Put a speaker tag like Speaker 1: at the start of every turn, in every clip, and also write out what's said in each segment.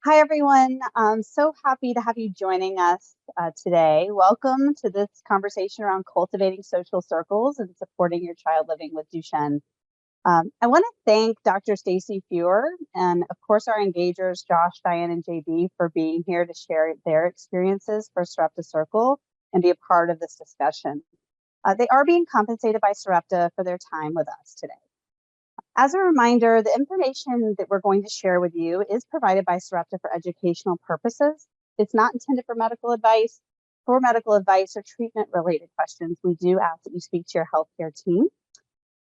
Speaker 1: Hi, everyone. I'm so happy to have you joining us today. Welcome to this conversation around cultivating social circles and supporting your child living with Duchenne. I want to thank Dr. Stacy Feuer and, of course, our engagers, Josh, Diane, and JB, for being here to share their experiences for SareptaCircle and be a part of this discussion. They are being compensated by Sarepta for their time with us today. As a reminder, the information that we're going to share with you is provided by Sarepta for educational purposes. It's not intended for medical advice. For medical advice or treatment-related questions, we do ask that you speak to your healthcare team.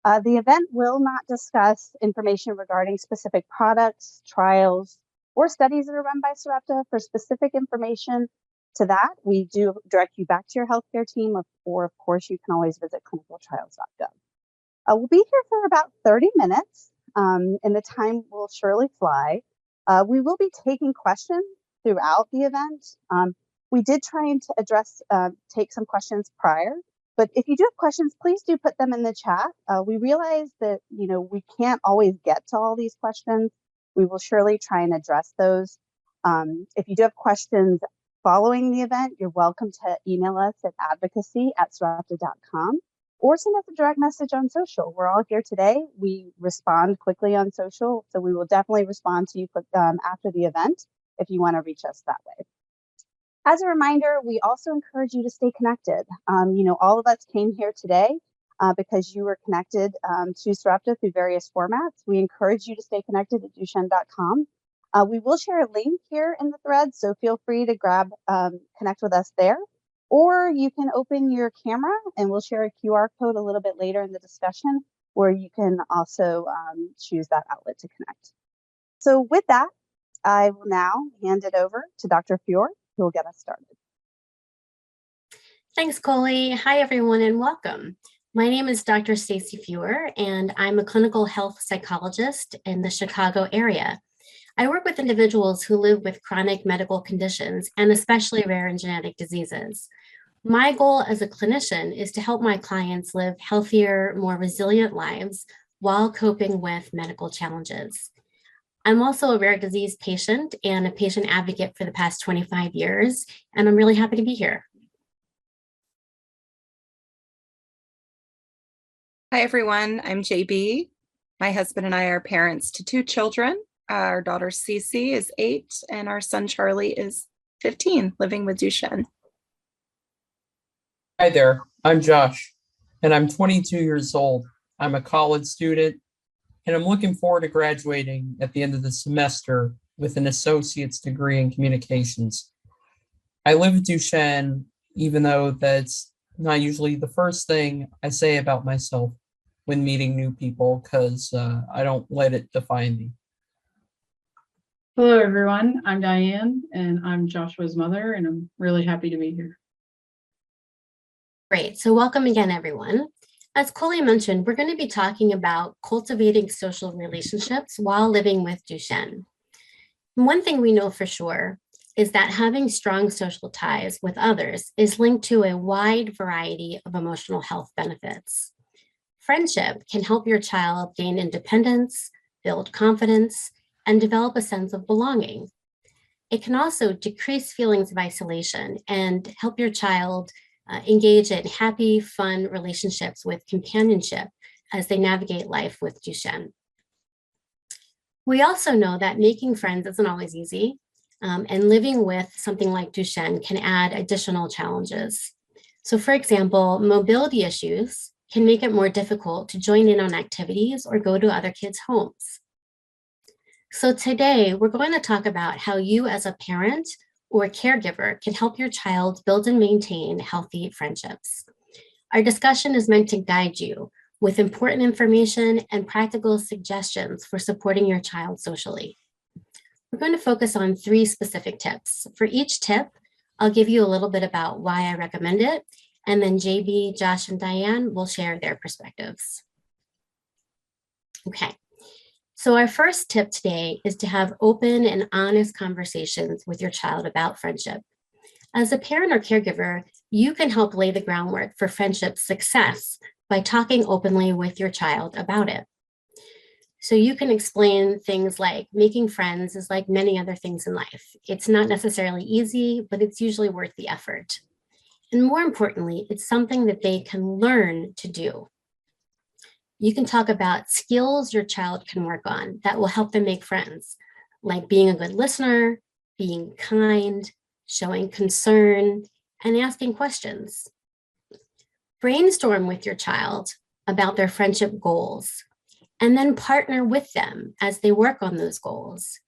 Speaker 1: The event will not discuss information regarding specific products, trials, or studies that are run by Sarepta. For specific information to that, we do direct you back to your healthcare team, or of course, you can always visit clinicaltrials.gov. We'll be here for about 30 minutes, and the time will surely fly. We will be taking questions throughout the event. We did try and take some questions prior, but if you do have questions, please do put them in the chat. We realize that, we can't always get to all these questions. We will surely try and address those. If you do have questions following the event, you're welcome to email us at advocacy@sarepta.com. or send us a direct message on social. We're all here today. We respond quickly on social, so we will definitely respond to you after the event if you want to reach us that way. As a reminder, we also encourage you to stay connected. All of us came here today because you were connected to Sarepta through various formats. We encourage you to stay connected at Duchenne.com. We will share a link here in the thread, so feel free to connect with us there. Or you can open your camera and we'll share a QR code a little bit later in the discussion where you can also choose that outlet to connect. So with that, I will now hand it over to Dr. Feuer, who will get us started.
Speaker 2: Thanks, Coley. Hi, everyone, and welcome. My name is Dr. Stacy Feuer, and I'm a clinical health psychologist in the Chicago area. I work with individuals who live with chronic medical conditions and especially rare and genetic diseases. My goal as a clinician is to help my clients live healthier, more resilient lives while coping with medical challenges. I'm also a rare disease patient and a patient advocate for the past 25 years, and I'm really happy to be here.
Speaker 3: Hi, everyone. I'm JB. My husband and I are parents to 2 children. Our daughter Cece is 8 and our son Charlie is 15, living with Duchenne.
Speaker 4: Hi there, I'm Josh, and I'm 22 years old. I'm a college student, and I'm looking forward to graduating at the end of the semester with an associate's degree in communications. I live with Duchenne, even though that's not usually the first thing I say about myself when meeting new people, because I don't let it define me.
Speaker 5: Hello, everyone. I'm Diane, and I'm Joshua's mother, and I'm really happy to be here.
Speaker 2: Great. So welcome again, everyone. As Coley mentioned, we're going to be talking about cultivating social relationships while living with Duchenne. And one thing we know for sure is that having strong social ties with others is linked to a wide variety of emotional health benefits. Friendship can help your child gain independence, build confidence, and develop a sense of belonging. It can also decrease feelings of isolation and help your child engage in happy, fun relationships with companionship as they navigate life with Duchenne. We also know that making friends isn't always easy, and living with something like Duchenne can add additional challenges. So for example, mobility issues can make it more difficult to join in on activities or go to other kids' homes. So today, we're going to talk about how you as a parent or caregiver can help your child build and maintain healthy friendships. Our discussion is meant to guide you with important information and practical suggestions for supporting your child socially. We're going to focus on 3 specific tips. For each tip, I'll give you a little bit about why I recommend it, and then JB, Josh, and Diane will share their perspectives. Okay. So our first tip today is to have open and honest conversations with your child about friendship. As a parent or caregiver, you can help lay the groundwork for friendship success by talking openly with your child about it. So you can explain things like making friends is like many other things in life. It's not necessarily easy, but it's usually worth the effort. And more importantly, it's something that they can learn to do. You can talk about skills your child can work on that will help them make friends, like being a good listener, being kind, showing concern, and asking questions. Brainstorm with your child about their friendship goals, and then partner with them as they work on those goals.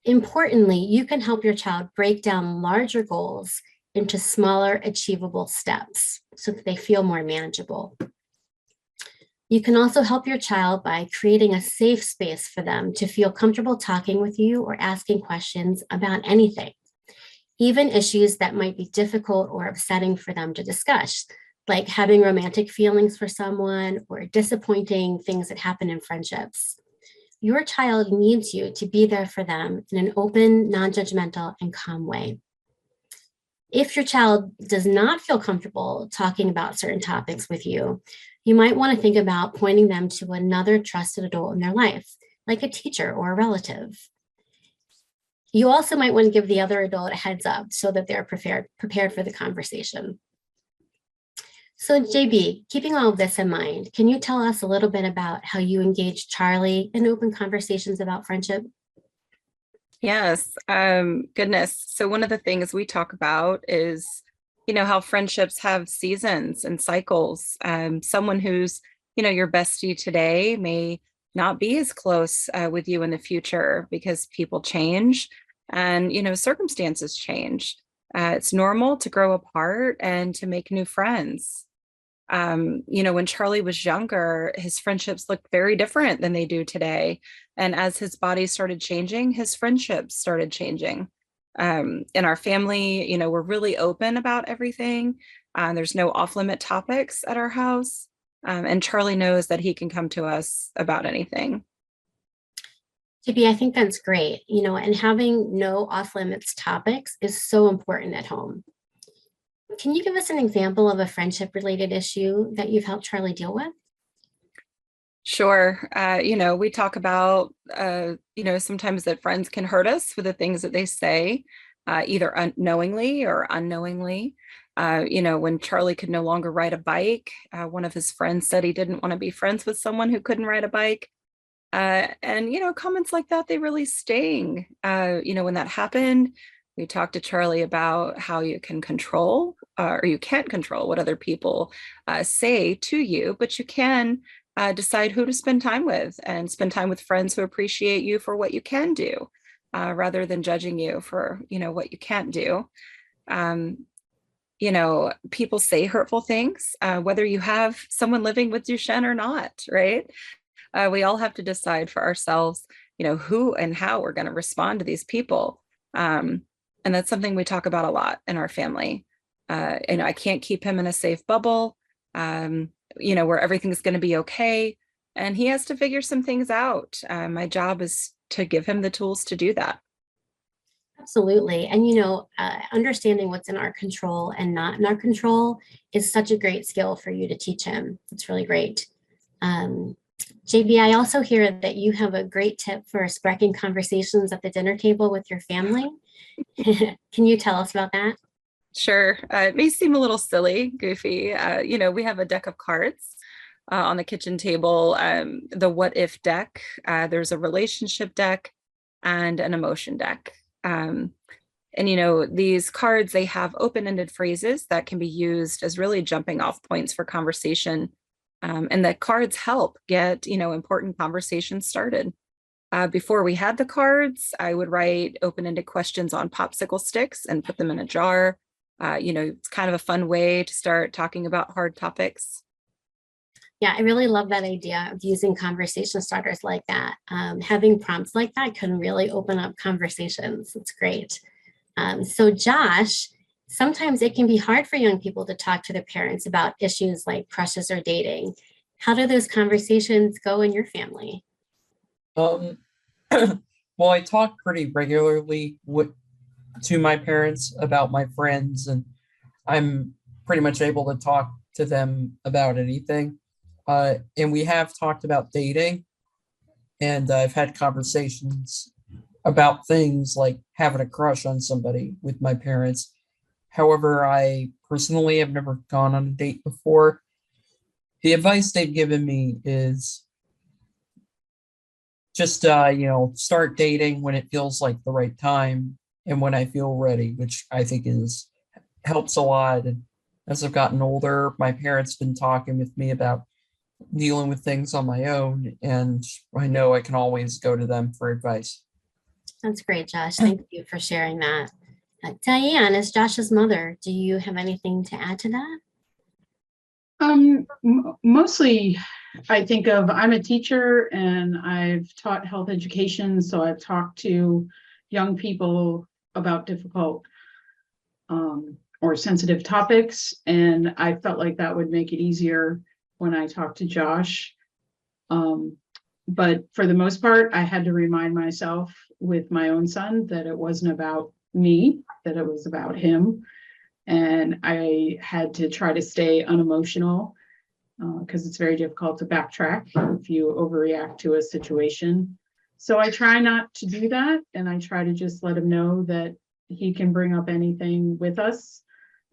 Speaker 2: Importantly, you can help your child break down larger goals into smaller, achievable steps so that they feel more manageable. You can also help your child by creating a safe space for them to feel comfortable talking with you or asking questions about anything, even issues that might be difficult or upsetting for them to discuss, like having romantic feelings for someone or disappointing things that happen in friendships. Your child needs you to be there for them in an open, non-judgmental, and calm way. If your child does not feel comfortable talking about certain topics with you, you might want to think about pointing them to another trusted adult in their life, like a teacher or a relative. You also might want to give the other adult a heads up so that they're prepared for the conversation. So JB, keeping all of this in mind, can you tell us a little bit about how you engage Charlie in open conversations about friendship?
Speaker 3: Yes, goodness. So one of the things we talk about is, how friendships have seasons and cycles. Someone who's, your bestie today may not be as close with you in the future because people change and, circumstances change. It's normal to grow apart and to make new friends. When Charlie was younger, his friendships looked very different than they do today. And as his body started changing, his friendships started changing. In our family, we're really open about everything. There's no off-limit topics at our house. And Charlie knows that he can come to us about anything.
Speaker 2: JB, I think that's great, and having no off-limits topics is so important at home. Can you give us an example of a friendship-related issue that you've helped Charlie deal with?
Speaker 3: Sure. We talk about, sometimes that friends can hurt us with the things that they say, either unknowingly or unknowingly. When Charlie could no longer ride a bike, one of his friends said he didn't want to be friends with someone who couldn't ride a bike. And comments like that, they really sting. When that happened, we talked to Charlie about how you can control or you can't control what other people say to you, but you can decide who to spend time with and spend time with friends who appreciate you for what you can do rather than judging you for, what you can't do. People say hurtful things, whether you have someone living with Duchenne or not, right? We all have to decide for ourselves, who and how we're going to respond to these people. And that's something we talk about a lot in our family. I can't keep him in a safe bubble, where everything's going to be okay. And he has to figure some things out. My job is to give him the tools to do that.
Speaker 2: Absolutely. And, understanding what's in our control and not in our control is such a great skill for you to teach him. It's really great. JB, I also hear that you have a great tip for sparking conversations at the dinner table with your family. Can you tell us about that?
Speaker 3: Sure. It may seem a little silly, goofy. We have a deck of cards on the kitchen table, the what if deck. There's a relationship deck and an emotion deck. These cards, they have open-ended phrases that can be used as really jumping off points for conversation. And the cards help get, important conversations started. Before we had the cards, I would write open-ended questions on popsicle sticks and put them in a jar. It's kind of a fun way to start talking about hard topics.
Speaker 2: Yeah, I really love that idea of using conversation starters like that. Having prompts like that can really open up conversations. It's great. So Josh, sometimes it can be hard for young people to talk to their parents about issues like crushes or dating. How do those conversations go in your family?
Speaker 4: Well, I talk pretty regularly to my parents about my friends, and I'm pretty much able to talk to them about anything. And we have talked about dating. And I've had conversations about things like having a crush on somebody with my parents. However, I personally have never gone on a date before. The advice they've given me is just, start dating when it feels like the right time and when I feel ready, which I think is helps a lot. And as I've gotten older, my parents been talking with me about dealing with things on my own, and I know I can always go to them for advice.
Speaker 2: That's great, Josh. Thank you for sharing that. Diane, as Josh's mother, do you have anything to add to that?
Speaker 5: Mostly I think of, I'm a teacher and I've taught health education. So I've talked to young people about difficult or sensitive topics. And I felt like that would make it easier when I talked to Josh. But for the most part, I had to remind myself with my own son that it wasn't about me, that it was about him. And I had to try to stay unemotional because it's very difficult to backtrack if you overreact to a situation. So I try not to do that. And I try to just let him know that he can bring up anything with us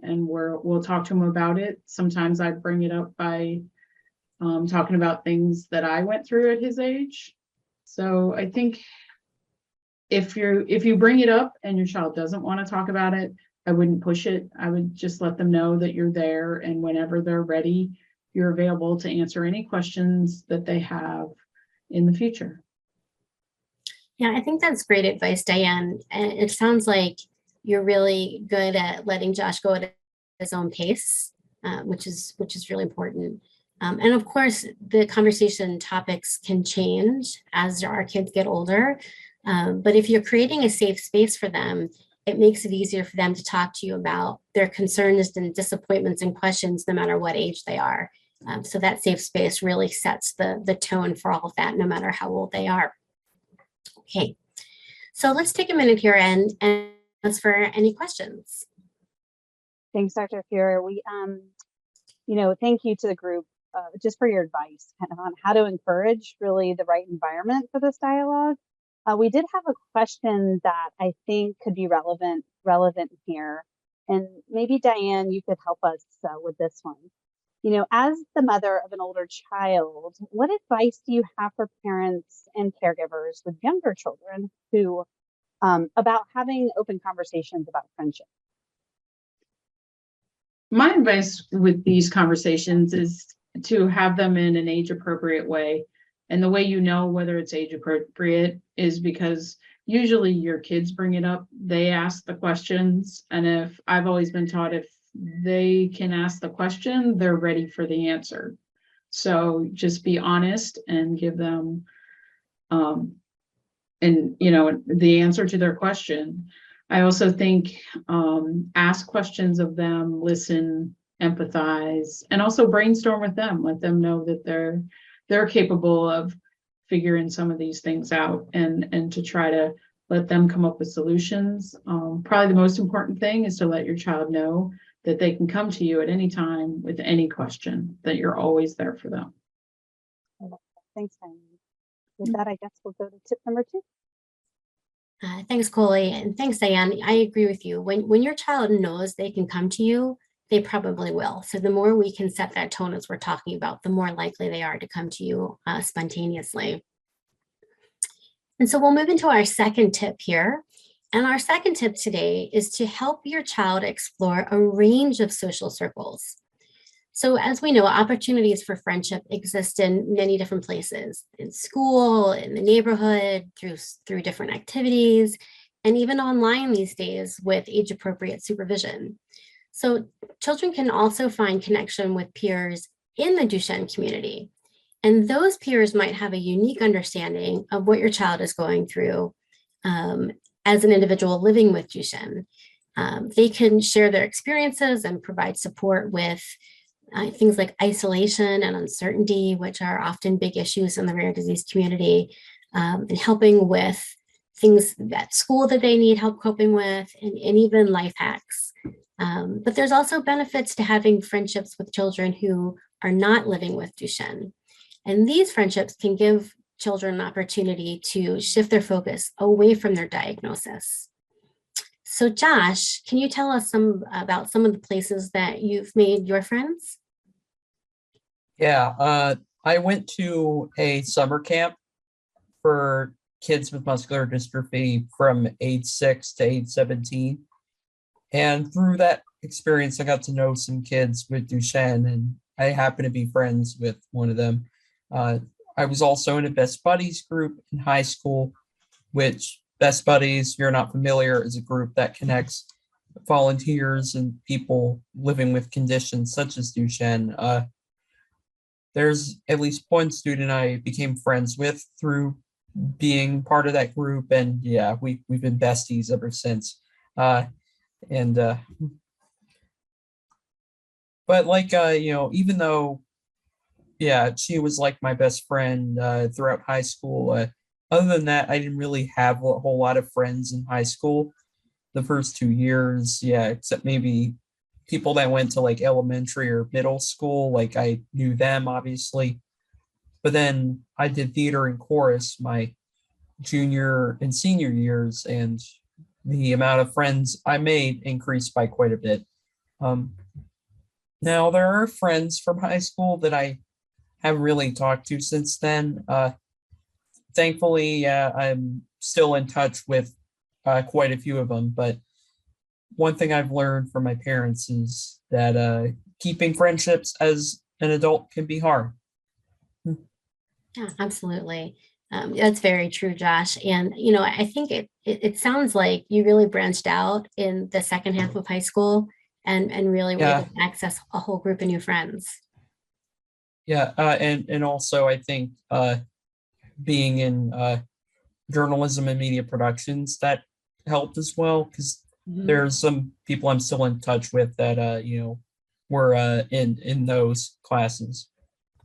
Speaker 5: and we'll talk to him about it. Sometimes I bring it up by talking about things that I went through at his age. So I think if you bring it up and your child doesn't want to talk about it, I wouldn't push it. I would just let them know that you're there, and whenever they're ready, you're available to answer any questions that they have in the future.
Speaker 2: Yeah, I think that's great advice, Diane. And it sounds like you're really good at letting Josh go at his own pace, which is really important. And of course, the conversation topics can change as our kids get older. But if you're creating a safe space for them, it makes it easier for them to talk to you about their concerns and disappointments and questions, no matter what age they are. So that safe space really sets the tone for all of that, no matter how old they are. Okay, so let's take a minute here and answer any questions.
Speaker 1: Thanks, Dr. Feuer. We, thank you to the group just for your advice kind of on how to encourage really the right environment for this dialogue. We did have a question that I think could be relevant here. And maybe Diane, you could help us with this one. As the mother of an older child, what advice do you have for parents and caregivers with younger children who about having open conversations about friendship?
Speaker 5: My advice with these conversations is to have them in an age appropriate way. And the way you know whether it's age appropriate is because usually your kids bring it up, they ask the questions. And if I've always been taught, if they can ask the question, they're ready for the answer. So just be honest and give them the answer to their question. I also think ask questions of them, listen, empathize, and also brainstorm with them. Let them know that they're capable of figuring some of these things out, and to try to let them come up with solutions. Probably the most important thing is to let your child know that they can come to you at any time with any question, that you're always there for them.
Speaker 1: Thanks, Diane. With that, I guess we'll go to tip number 2.
Speaker 2: Thanks, Coley, and thanks, Diane. I agree with you. When your child knows they can come to you, they probably will. So the more we can set that tone as we're talking about, the more likely they are to come to you spontaneously. And so we'll move into our second tip here. And our second tip today is to help your child explore a range of social circles. So as we know, opportunities for friendship exist in many different places, in school, in the neighborhood, through different activities, and even online these days with age-appropriate supervision. So children can also find connection with peers in the Duchenne community. And those peers might have a unique understanding of what your child is going through as an individual living with Duchenne. They can share their experiences and provide support with things like isolation and uncertainty, which are often big issues in the rare disease community, and helping with things at school that they need help coping with, and even life hacks. But there's also benefits to having friendships with children who are not living with Duchenne. And these friendships can give children an opportunity to shift their focus away from their diagnosis. So Josh, can you tell us about some of the places that you've made your friends?
Speaker 4: Yeah, I went to a summer camp for kids with muscular dystrophy from age 6 to age 17. And through that experience, I got to know some kids with Duchenne, and I happen to be friends with one of them. I was also in a Best Buddies group in high school, which Best Buddies, if you're not familiar, is a group that connects volunteers and people living with conditions such as Duchenne. There's at least one student I became friends with through being part of that group, and yeah, we've been besties ever since. And But like even though yeah, she was like my best friend throughout high school. Other than that, I didn't really have a whole lot of friends in high school the first 2 years. Yeah, except maybe people that went to like elementary or middle school. Like I knew them obviously, but then I did theater and chorus my junior and senior years, and the amount of friends I made increased by quite a bit. Um, Now there are friends from high school that I haven't really talked to since then. Thankfully, I'm still in touch with quite a few of them. But one thing I've learned from my parents is that keeping friendships as an adult can be hard.
Speaker 2: Yeah, absolutely. That's very true, Josh. And, you know, I think it sounds like you really branched out in the second half of high school and really were able
Speaker 4: Yeah,
Speaker 2: to access a whole group of new friends.
Speaker 4: yeah, and also I think being in journalism and media productions that helped as well, because
Speaker 2: Mhm.
Speaker 4: there's some people I'm still in touch with that were in those classes.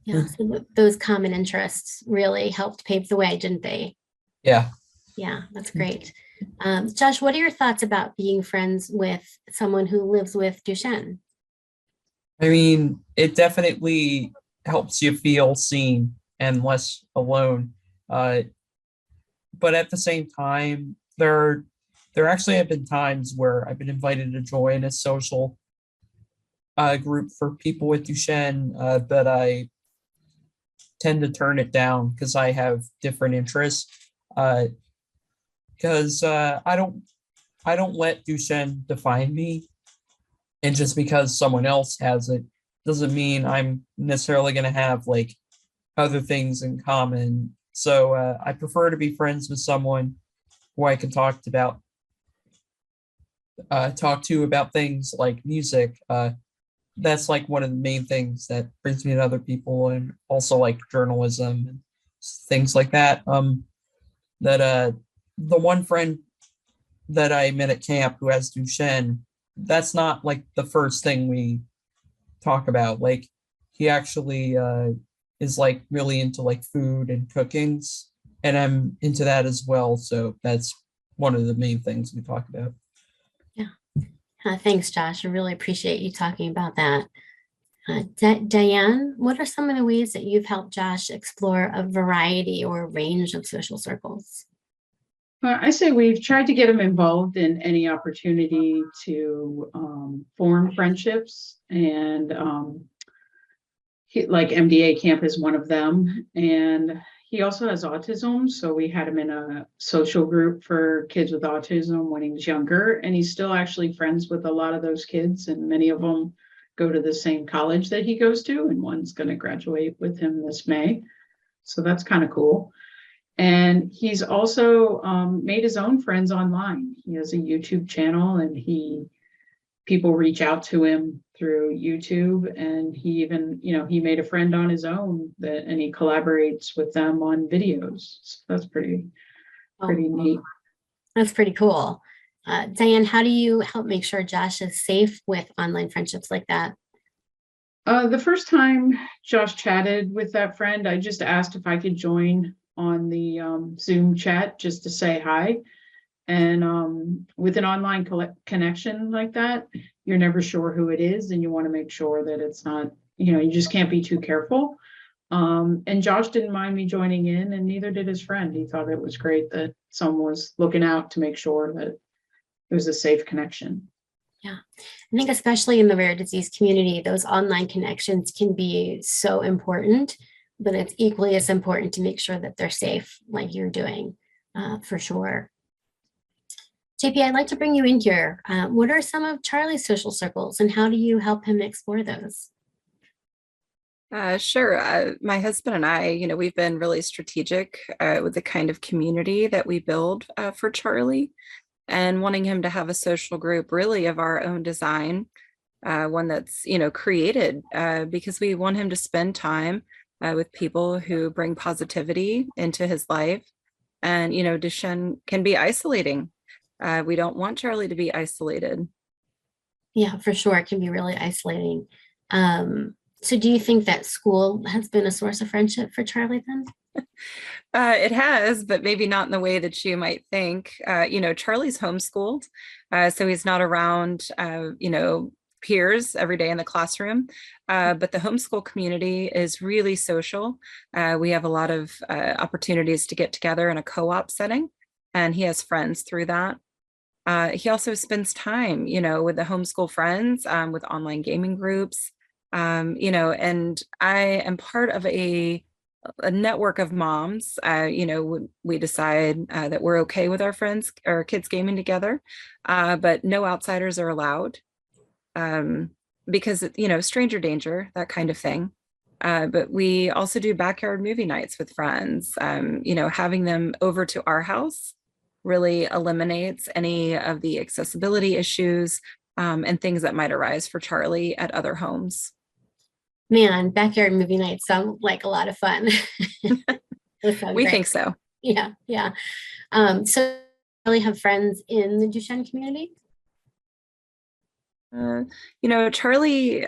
Speaker 2: Yeah, so those common interests really helped pave the way, didn't they?
Speaker 4: Yeah.
Speaker 2: Yeah, that's great. Josh, what are your thoughts about being friends with someone who lives with Duchenne?
Speaker 4: I mean, it definitely helps you feel seen and less alone. Uh, but at the same time, there actually have been times where I've been invited to join a social group for people with Duchenne that I tend to turn it down because I have different interests. Because I don't let Duchenne define me, and just because someone else has it doesn't mean I'm necessarily going to have like other things in common. So I prefer to be friends with someone who I can talk to about things like music. That's like one of the main things that brings me to other people, and also like journalism and things like that. That The one friend that I met at camp who has Duchenne, that's not like the first thing we talk about. Like he actually is like really into like food and cookings, and I'm into that as well. So that's one of the main things we talk about.
Speaker 2: Yeah. Thanks, Josh. I really appreciate you talking about that. Diane, what are some of the ways that you've helped Josh explore a variety or range of social circles?
Speaker 5: I say we've tried to get him involved in any opportunity to form friendships, and like MDA camp is one of them. And he also has autism, so we had him in a social group for kids with autism when he was younger, and he's still actually friends with a lot of those kids, and many of them go to the same college that he goes to, and one's going to graduate with him this May. So that's kind of cool. And he's also made his own friends online. He has a YouTube channel, and people reach out to him through YouTube, and he even, he made a friend on his own and he collaborates with them on videos. So that's pretty neat.
Speaker 2: That's pretty cool. Diane, how do you help make sure Josh is safe with online friendships like that?
Speaker 5: The first time Josh chatted with that friend, I just asked if I could join on the Zoom chat just to say hi. And with an online connection like that, you're never sure who it is, and you want to make sure that it's not, you just can't be too careful. And Josh didn't mind me joining in, and neither did his friend. He thought it was great that someone was looking out to make sure that it was a safe connection.
Speaker 2: Yeah, I think especially in the rare disease community, those online connections can be so important, but it's equally as important to make sure that they're safe, like you're doing, for sure. JP, I'd like to bring you in here. What are some of Charlie's social circles, and how do you help him explore those?
Speaker 3: Sure. My husband and I, we've been really strategic with the kind of community that we build for Charlie, and wanting him to have a social group really of our own design, one that's, created because we want him to spend time with people who bring positivity into his life. And, Duchenne can be isolating. We don't want Charlie to be isolated.
Speaker 2: Yeah, for sure. It can be really isolating. So do you think that school has been a source of friendship for Charlie then?
Speaker 3: It has, but maybe not in the way that you might think. Charlie's homeschooled, so he's not around, peers every day in the classroom. But the homeschool community is really social. We have a lot of opportunities to get together in a co-op setting, and he has friends through that. He also spends time, with the homeschool friends, with online gaming groups, and I am part of a network of moms. We decide that we're okay with our friends or kids gaming together, but no outsiders are allowed because, stranger danger, that kind of thing. But we also do backyard movie nights with friends. Having them over to our house really eliminates any of the accessibility issues and things that might arise for Charlie at other homes.
Speaker 2: Man, backyard movie nights sound like a lot of fun.
Speaker 3: We think so.
Speaker 2: Yeah. So you really have friends in the Duchenne community?
Speaker 3: Charlie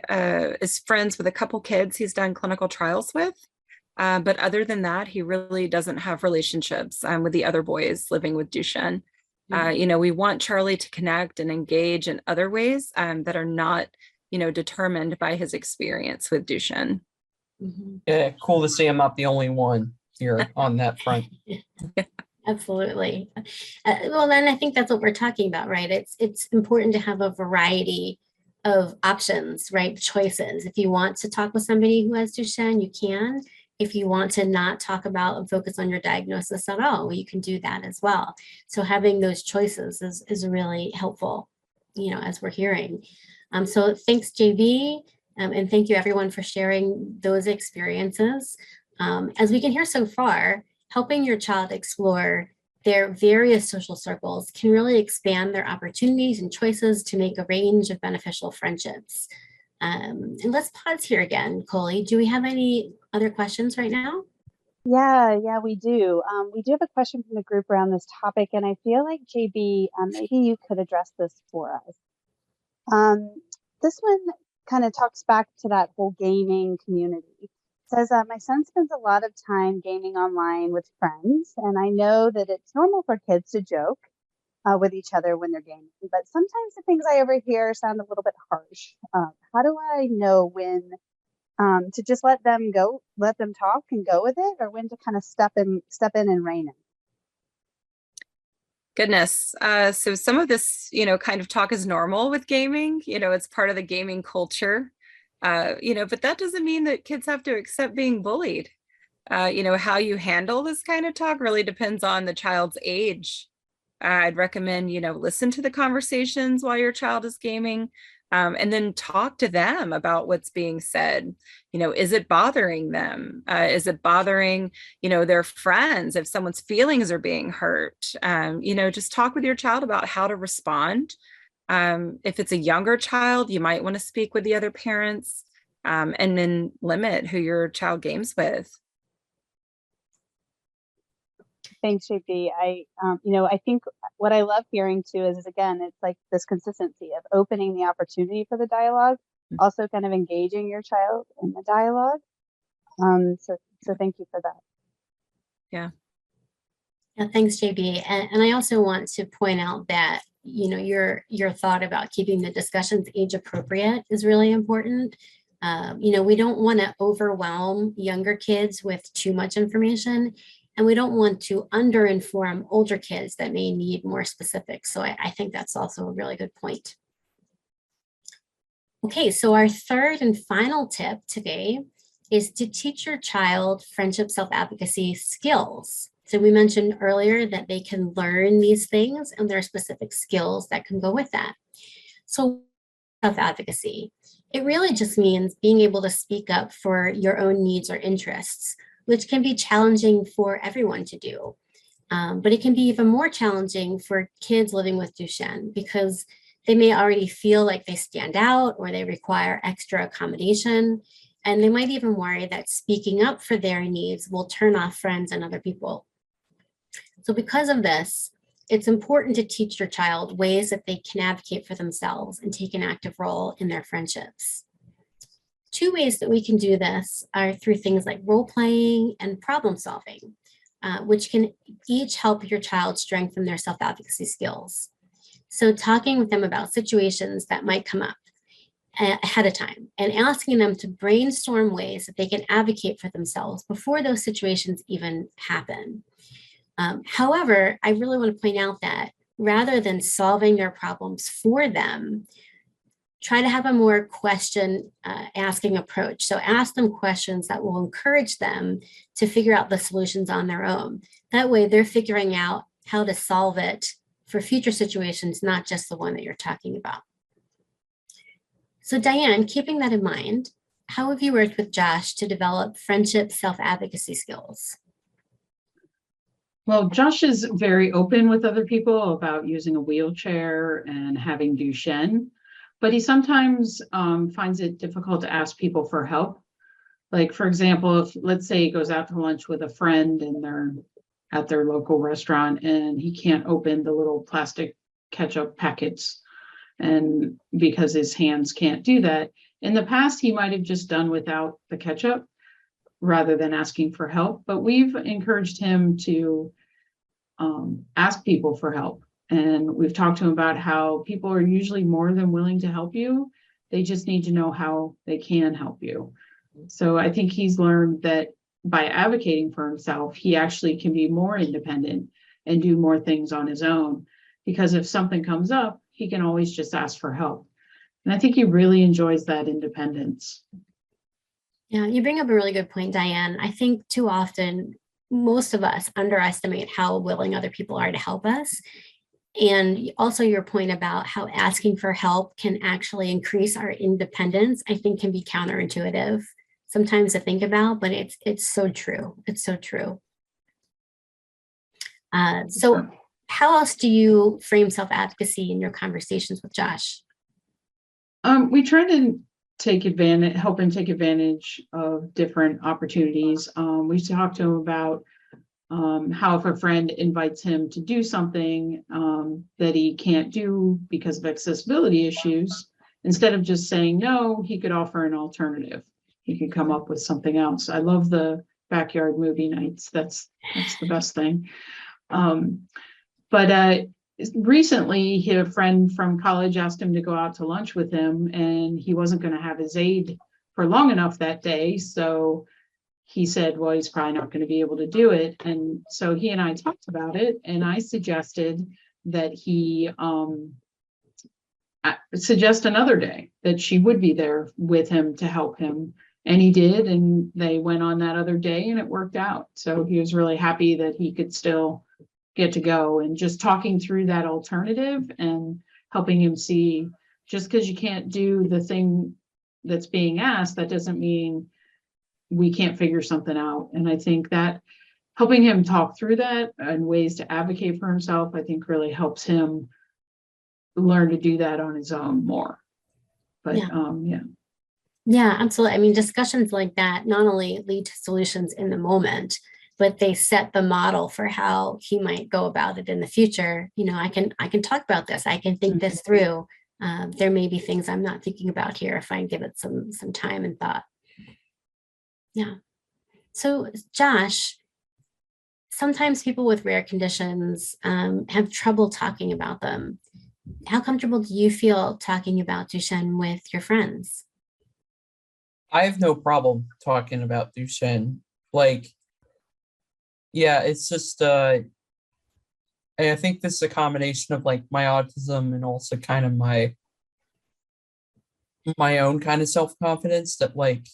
Speaker 3: is friends with a couple kids he's done clinical trials with. But other than that, he really doesn't have relationships with the other boys living with Duchenne. We want Charlie to connect and engage in other ways that are not, determined by his experience with Duchenne.
Speaker 4: Yeah, cool to see I'm not the only one here on that front.
Speaker 2: Absolutely. Well, then I think that's what we're talking about, right? It's important to have a variety of options, right? Choices. If you want to talk with somebody who has Duchenne, you can. If you want to not talk about and focus on your diagnosis at all, you can do that as well. So having those choices is really helpful, as we're hearing. So thanks, JV, and thank you everyone for sharing those experiences. As we can hear so far, helping your child explore their various social circles can really expand their opportunities and choices to make a range of beneficial friendships. And let's pause here again. Coley, do we have any other questions right now?
Speaker 1: Yeah, we do. We do have a question from the group around this topic, and I feel like JB, maybe you could address this for us. This one kind of talks back to that whole gaming community. It says, my son spends a lot of time gaming online with friends, and I know that it's normal for kids to joke with each other when they're gaming, but sometimes the things I overhear sound a little bit harsh. How do I know when to just let them talk and go with it, or when to kind of step in and rein in?
Speaker 3: Goodness. So some of this, kind of talk is normal with gaming, it's part of the gaming culture, but that doesn't mean that kids have to accept being bullied. How you handle this kind of talk really depends on the child's age. I'd recommend, listen to the conversations while your child is gaming, and then talk to them about what's being said. Is it bothering them? Is it bothering, their friends? If someone's feelings are being hurt, just talk with your child about how to respond. If it's a younger child, you might want to speak with the other parents, and then limit who your child games with.
Speaker 1: Thanks, JP. I think what I love hearing too is again, it's like this consistency of opening the opportunity for the dialogue, also kind of engaging your child in the dialogue. So thank you for that.
Speaker 3: Yeah.
Speaker 2: Thanks, JB. And I also want to point out that, your thought about keeping the discussions age appropriate is really important. We don't want to overwhelm younger kids with too much information, and we don't want to underinform older kids that may need more specifics. So I think that's also a really good point. Okay, so our third and final tip today is to teach your child friendship self-advocacy skills. So we mentioned earlier that they can learn these things, and there are specific skills that can go with that. So self-advocacy, it really just means being able to speak up for your own needs or interests, which can be challenging for everyone to do. But it can be even more challenging for kids living with Duchenne because they may already feel like they stand out or they require extra accommodation. And they might even worry that speaking up for their needs will turn off friends and other people. So because of this, it's important to teach your child ways that they can advocate for themselves and take an active role in their friendships. Two ways that we can do this are through things like role playing and problem solving, which can each help your child strengthen their self-advocacy skills. So talking with them about situations that might come up ahead of time and asking them to brainstorm ways that they can advocate for themselves before those situations even happen. However, I really want to point out that rather than solving their problems for them, try to have a more question asking approach. So ask them questions that will encourage them to figure out the solutions on their own. That way they're figuring out how to solve it for future situations, not just the one that you're talking about. So Diane, keeping that in mind, how have you worked with Josh to develop friendship self-advocacy skills?
Speaker 5: Well, Josh is very open with other people about using a wheelchair and having Duchenne, but he sometimes finds it difficult to ask people for help. Like, for example, if let's say he goes out to lunch with a friend and they're at their local restaurant and he can't open the little plastic ketchup packets, and because his hands can't do that. In the past, he might have just done without the ketchup rather than asking for help, but we've encouraged him to ask people for help. And we've talked to him about how people are usually more than willing to help you. They just need to know how they can help you. So I think he's learned that by advocating for himself, he actually can be more independent and do more things on his own. Because if something comes up, he can always just ask for help. And I think he really enjoys that independence.
Speaker 2: Yeah, you bring up a really good point, Diane. I think too often, most of us underestimate how willing other people are to help us. And also your point about how asking for help can actually increase our independence, I think can be counterintuitive sometimes to think about, but it's so true. It's so true. So how else do you frame self-advocacy in your conversations with Josh?
Speaker 5: We try to help him take advantage of different opportunities. We talk to him about how if a friend invites him to do something that he can't do because of accessibility issues, instead of just saying no, he could offer an alternative. He could come up with something else. I love the backyard movie nights. That's the best thing. But recently, a friend from college asked him to go out to lunch with him, and he wasn't going to have his aide for long enough that day. So he said, well, he's probably not going to be able to do it. And so he and I talked about it, and I suggested that he suggest another day that she would be there with him to help him. And he did, and they went on that other day, and it worked out. So he was really happy that he could still get to go, and just talking through that alternative and helping him see just because you can't do the thing that's being asked, that doesn't mean we can't figure something out. And I think that helping him talk through that and ways to advocate for himself, I think really helps him learn to do that on his own more. But yeah.
Speaker 2: Yeah, absolutely. I mean, discussions like that not only lead to solutions in the moment, but they set the model for how he might go about it in the future. You know, I can talk about this. I can think this through. There may be things I'm not thinking about here if I give it some time and thought. Yeah. So Josh, sometimes people with rare conditions have trouble talking about them. How comfortable do you feel talking about Duchenne with your friends?
Speaker 4: I have no problem talking about Duchenne. Like, yeah, it's just I think this is a combination of like my autism and also kind of my own kind of self-confidence that like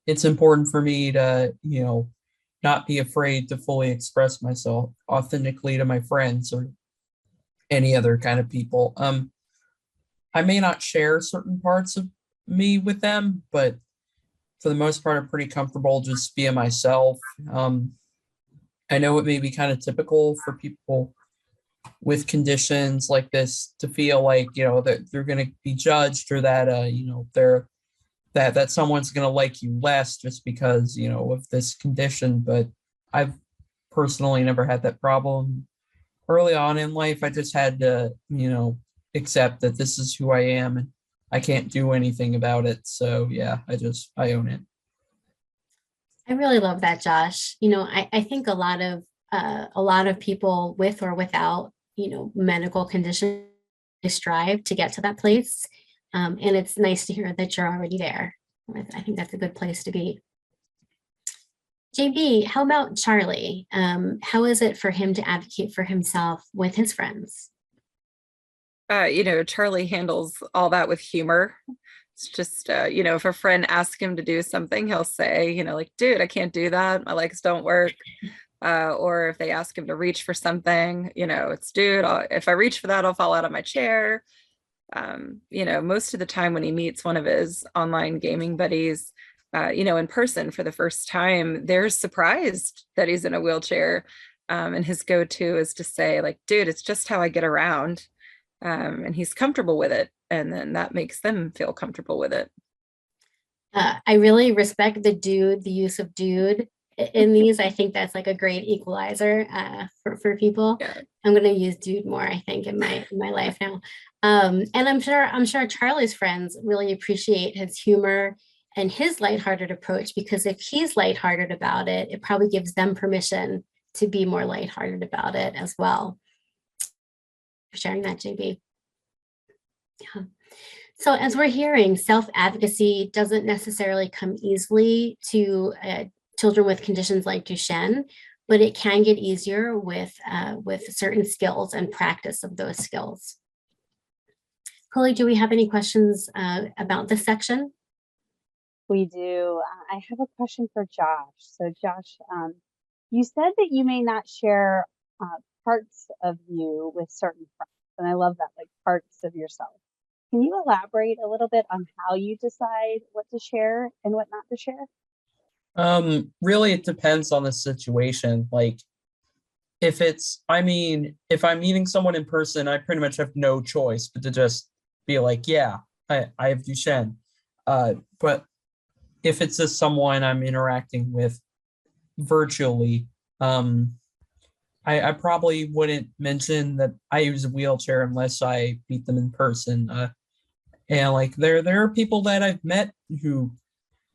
Speaker 4: it's important for me to, not be afraid to fully express myself authentically to my friends or any other kind of people. I may not share certain parts of me with them, but for the most part, I'm pretty comfortable just being myself. I know it may be kind of typical for people with conditions like this to feel like, that they're going to be judged or that, they're that someone's going to like you less just because, of this condition. But I've personally never had that problem. Early on in life, I just had to, accept that this is who I am and I can't do anything about it. So yeah, I own it.
Speaker 2: I really love that, Josh. I think a lot of people with or without, medical conditions strive to get to that place. And it's nice to hear that you're already there. I think that's a good place to be. JB, how about Charlie? How is it for him to advocate for himself with his friends?
Speaker 3: Charlie handles all that with humor. It's just, if a friend asks him to do something, he'll say, like, dude, I can't do that. My legs don't work. Or if they ask him to reach for something, it's, dude, if I reach for that, I'll fall out of my chair. Most of the time when he meets one of his online gaming buddies, in person for the first time, they're surprised that he's in a wheelchair. And his go-to is to say, like, dude, it's just how I get around. And he's comfortable with it. And then that makes them feel comfortable with it.
Speaker 2: I really respect the use of dude in these. I think that's like a great equalizer for people.
Speaker 3: Yeah.
Speaker 2: I'm going to use dude more, I think, in my life now. And I'm sure Charlie's friends really appreciate his humor and his lighthearted approach, because if he's lighthearted about it, it probably gives them permission to be more lighthearted about it as well. For sharing that, JB. Yeah. So as we're hearing, self-advocacy doesn't necessarily come easily to children with conditions like Duchenne, but it can get easier with certain skills and practice of those skills. Coley, do we have any questions about this section?
Speaker 1: We do. I have a question for Josh. So Josh, you said that you may not share parts of you with certain friends. And I love that, like parts of yourself. Can you elaborate a little bit on how you decide what to share and what not to share?
Speaker 4: Really, it depends on the situation. Like, if I'm meeting someone in person, I pretty much have no choice but to just be like, yeah, I have Duchenne. But if it's just someone I'm interacting with virtually, I probably wouldn't mention that I use a wheelchair unless I meet them in person. And like there are people that I've met who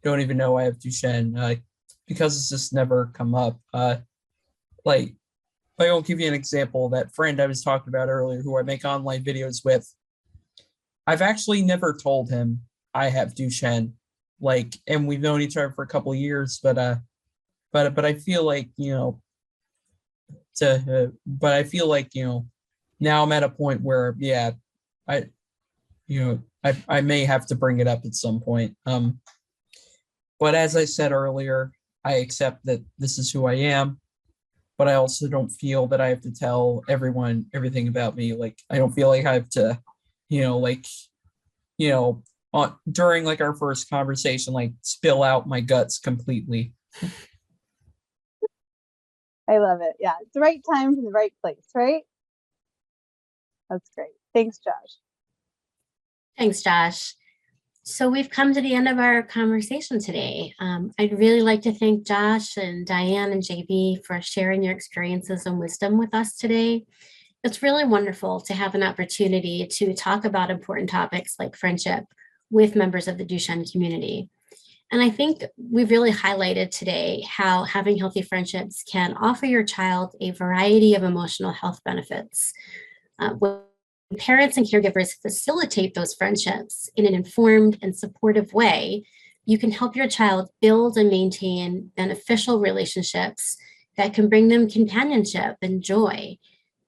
Speaker 4: don't even know I have Duchenne because it's just never come up. Like I'll give you an example. That friend I was talking about earlier, who I make online videos with, I've actually never told him I have Duchenne. Like, and we've known each other for a couple of years, but I feel like now I'm at a point where I may have to bring it up at some point. But as I said earlier, I accept that this is who I am, but I also don't feel that I have to tell everyone everything about me. Like, I don't feel like I have to, during like our first conversation, like spill out my guts completely.
Speaker 1: I love it. Yeah, it's the right time for the right place, right? That's great. Thanks, Josh.
Speaker 2: Thanks, Josh. So we've come to the end of our conversation today. I'd really like to thank Josh and Diane and JB for sharing your experiences and wisdom with us today. It's really wonderful to have an opportunity to talk about important topics like friendship with members of the Duchenne community. And I think we've really highlighted today how having healthy friendships can offer your child a variety of emotional health benefits. When parents and caregivers facilitate those friendships in an informed and supportive way, you can help your child build and maintain beneficial relationships that can bring them companionship and joy.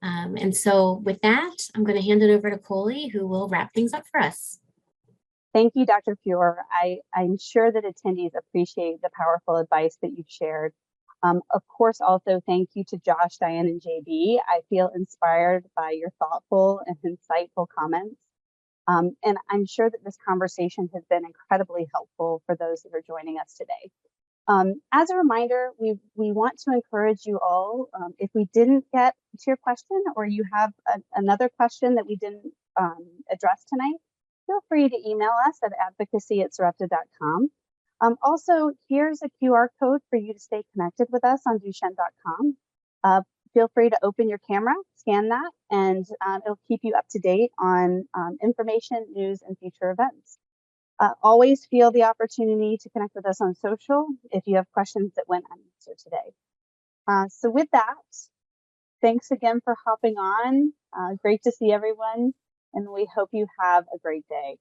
Speaker 2: And so with that, I'm going to hand it over to Coley, who will wrap things up for us.
Speaker 1: Thank you, Dr. Feuer. I'm sure that attendees appreciate the powerful advice that you've shared. Of course, also thank you to Josh, Diane, and JB. I feel inspired by your thoughtful and insightful comments. And I'm sure that this conversation has been incredibly helpful for those that are joining us today. As a reminder, we want to encourage you all, if we didn't get to your question or you have another question that we didn't address tonight, feel free to email us at advocacy@sarepta.com. Also, here's a QR code for you to stay connected with us on Duchenne.com. Feel free to open your camera, scan that, and it'll keep you up to date on information, news, and future events. Always feel the opportunity to connect with us on social if you have questions that went unanswered today. So with that, thanks again for hopping on. Great to see everyone, and we hope you have a great day.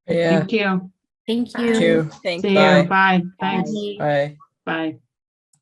Speaker 4: Yeah.
Speaker 5: Thank you.
Speaker 2: Thank
Speaker 4: Thank
Speaker 2: you.
Speaker 4: you.
Speaker 3: Thank
Speaker 5: See
Speaker 3: you.
Speaker 5: you. Bye. Thanks.
Speaker 2: Bye.
Speaker 4: Bye.
Speaker 5: Bye.